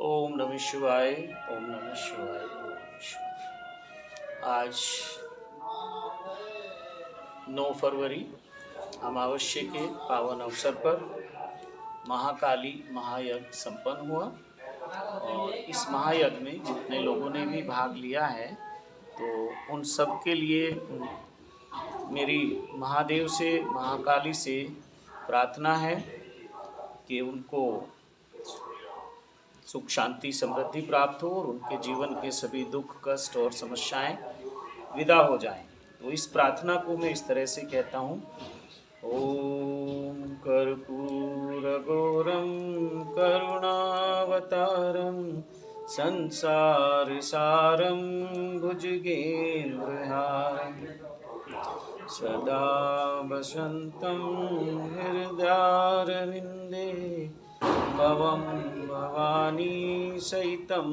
ओम नमः शिवाय। ओम नमः शिवाय। ओम नमः शिवाय। आज 9 फरवरी अमावस्या के पावन अवसर पर महाकाली महायज्ञ संपन्न हुआ और इस महायज्ञ में जितने लोगों ने भी भाग लिया है तो उन सब के लिए मेरी महादेव से महाकाली से प्रार्थना है कि उनको सुख शांति समृद्धि प्राप्त हो और उनके जीवन के सभी दुख कष्ट और समस्याएं विदा हो जाएं। तो इस प्रार्थना को मैं इस तरह से कहता हूँ। ओम कर्पूरगौरम करुणावतारम संसार सारम भुजगेन्द्रहारम सदा वसन्तं हृदयारविन्दे भवं भवानी सहितं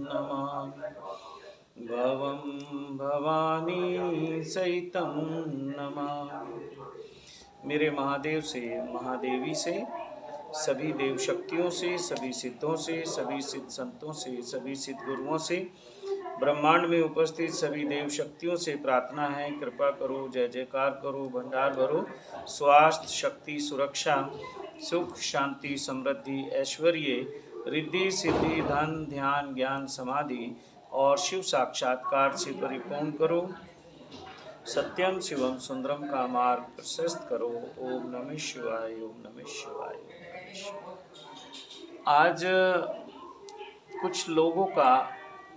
नमामि। भवं भवानी सहितं नमामि। मेरे महादेव से महादेवी से सभी देव शक्तियों से सभी सिद्धों से सभी सिद्ध संतों से सभी सिद्ध गुरुओं से ब्रह्मांड में उपस्थित सभी देव शक्तियों से प्रार्थना है, कृपा करो, जय जयकार करो, भंडार भरो, स्वास्थ्य शक्ति सुरक्षा सुख शांति समृद्धि ऐश्वर्य रिद्धि सिद्धि धन ध्यान ज्ञान समाधि और शिव साक्षात्कार से परिपूर्ण करो। सत्यम शिवम सुंदरम का मार्ग प्रशस्त करो। ओम नमः शिवाय। ओम नमः शिवाय। ओम नमः शिवाय। आज कुछ लोगों का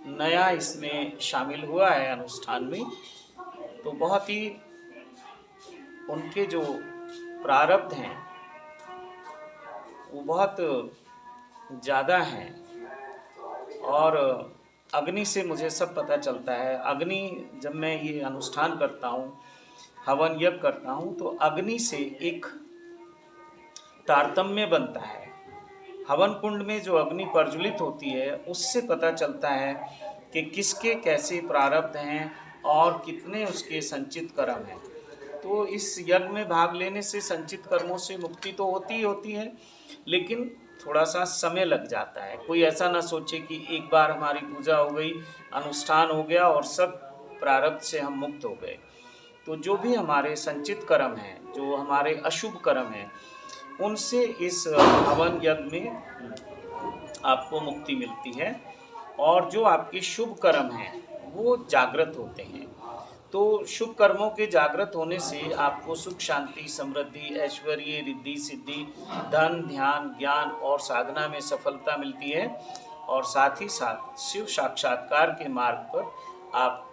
नया इसमें शामिल हुआ है अनुष्ठान में, तो बहुत ही उनके जो प्रारब्ध हैं वो बहुत ज़्यादा हैं और अग्नि से मुझे सब पता चलता है। अग्नि जब मैं ये अनुष्ठान करता हूँ, हवन यज्ञ करता हूँ, तो अग्नि से एक तारतम्य बनता है। हवन कुंड में जो अग्नि प्रज्वलित होती है उससे पता चलता है कि किसके कैसे प्रारब्ध हैं और कितने उसके संचित कर्म हैं। तो इस यज्ञ में भाग लेने से संचित कर्मों से मुक्ति तो होती ही होती है, लेकिन थोड़ा सा समय लग जाता है। कोई ऐसा ना सोचे कि एक बार हमारी पूजा हो गई, अनुष्ठान हो गया और सब प्रारब्ध से हम मुक्त हो गए। तो जो भी हमारे संचित कर्म हैं, जो हमारे अशुभ कर्म हैं, उनसे इस हवन यज्ञ में आपको मुक्ति मिलती है और जो आपके शुभ कर्म हैं वो जागृत होते हैं। तो शुभ कर्मों के जागृत होने से आपको सुख शांति समृद्धि ऐश्वर्य रिद्धि सिद्धि धन ध्यान ज्ञान और साधना में सफलता मिलती है और साथ ही साथ शिव साक्षात्कार के मार्ग पर आप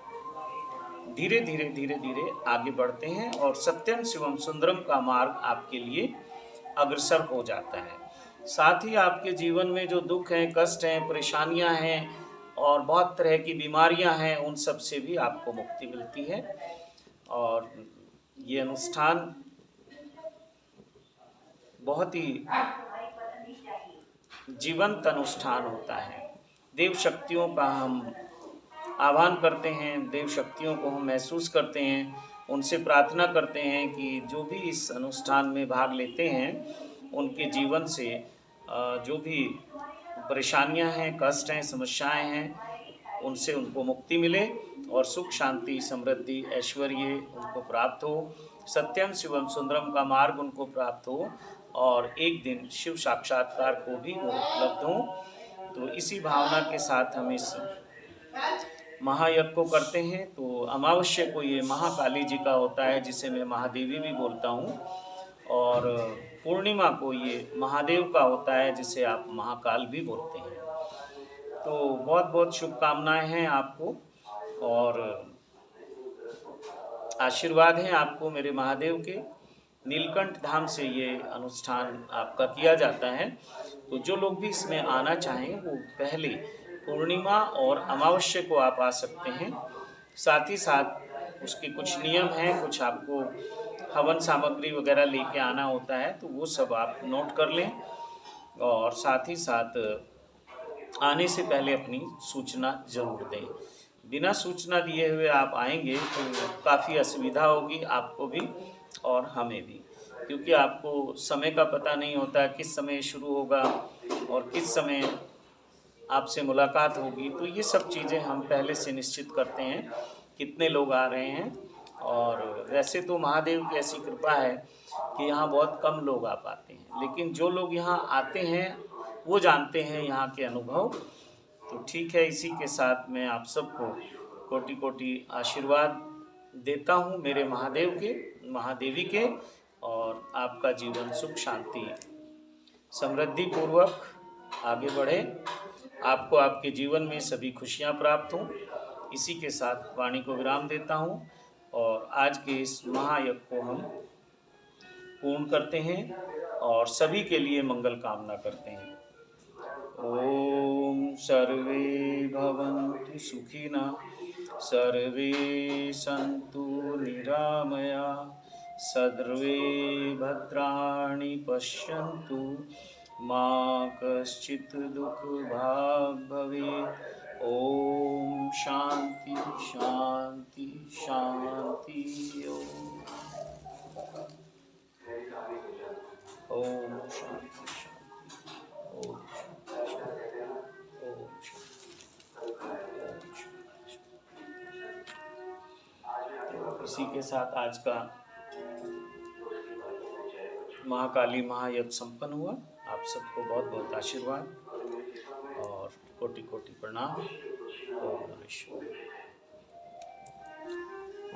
धीरे धीरे आगे बढ़ते हैं और सत्यम शिवम सुंदरम का मार्ग आपके लिए अग्रसर हो जाता है। साथ ही आपके जीवन में जो दुख हैं, कष्ट हैं, परेशानियां हैं और बहुत तरह की बीमारियां हैं, उन सब से भी आपको मुक्ति मिलती है। और ये अनुष्ठान बहुत ही जीवंत अनुष्ठान होता है। देव शक्तियों का हम आह्वान करते हैं, देव शक्तियों को हम महसूस करते हैं, उनसे प्रार्थना करते हैं कि जो भी इस अनुष्ठान में भाग लेते हैं उनके जीवन से जो भी परेशानियां हैं, कष्ट हैं, समस्याएं हैं, उनसे उनको मुक्ति मिले और सुख शांति समृद्धि ऐश्वर्य उनको प्राप्त हो, सत्यम शिवम सुंदरम का मार्ग उनको प्राप्त हो और एक दिन शिव साक्षात्कार को भी वो उपलब्ध हो। तो इसी भावना के साथ हम इस महायज्ञ को करते हैं। तो अमावस्या को ये महाकाली जी का होता है, जिसे मैं महादेवी भी बोलता हूँ, और पूर्णिमा को ये महादेव का होता है, जिसे आप महाकाल भी बोलते हैं। तो बहुत बहुत शुभकामनाएं हैं आपको और आशीर्वाद हैं आपको मेरे महादेव के। नीलकंठ धाम से ये अनुष्ठान आपका किया जाता है। तो जो लोग भी इसमें आना चाहें वो पहले पूर्णिमा और अमावस्या को आप आ सकते हैं। साथ ही साथ उसके कुछ नियम हैं, कुछ आपको हवन सामग्री वगैरह लेके आना होता है, तो वो सब आप नोट कर लें और साथ ही साथ आने से पहले अपनी सूचना ज़रूर दें। बिना सूचना दिए हुए आप आएंगे तो काफ़ी असुविधा होगी आपको भी और हमें भी, क्योंकि आपको समय का पता नहीं होता किस समय शुरू होगा और किस समय आपसे मुलाकात होगी। तो ये सब चीज़ें हम पहले से निश्चित करते हैं, कितने लोग आ रहे हैं। और वैसे तो महादेव की ऐसी कृपा है कि यहाँ बहुत कम लोग आ पाते हैं, लेकिन जो लोग यहाँ आते हैं वो जानते हैं यहाँ के अनुभव। तो ठीक है, इसी के साथ मैं आप सबको कोटि कोटि आशीर्वाद देता हूँ मेरे महादेव के, महादेवी के। और आपका जीवन सुख शांति समृद्धि पूर्वक आगे बढ़े, आपको आपके जीवन में सभी खुशियाँ प्राप्त हों। इसी के साथ वाणी को विराम देता हूँ और आज के इस महायज्ञ को हम पूर्ण करते हैं और सभी के लिए मंगल कामना करते हैं। ओम सर्वे भवन्तु सुखिनः, सर्वे सन्तु निरामया, सर्वे भद्राणि पश्यन्तु, मा कश्चित् दुःखभाग् भवेत्। ओम शांति शांति शांति। ओम शांति शांति। ओम शांति शांति। ओम शांति। तो इसी के साथ आज का महाकाली महायज्ञ संपन्न हुआ। आप सबको बहुत बहुत आशीर्वाद और कोटि कोटि प्रणाम। ओम नमः शिवाय।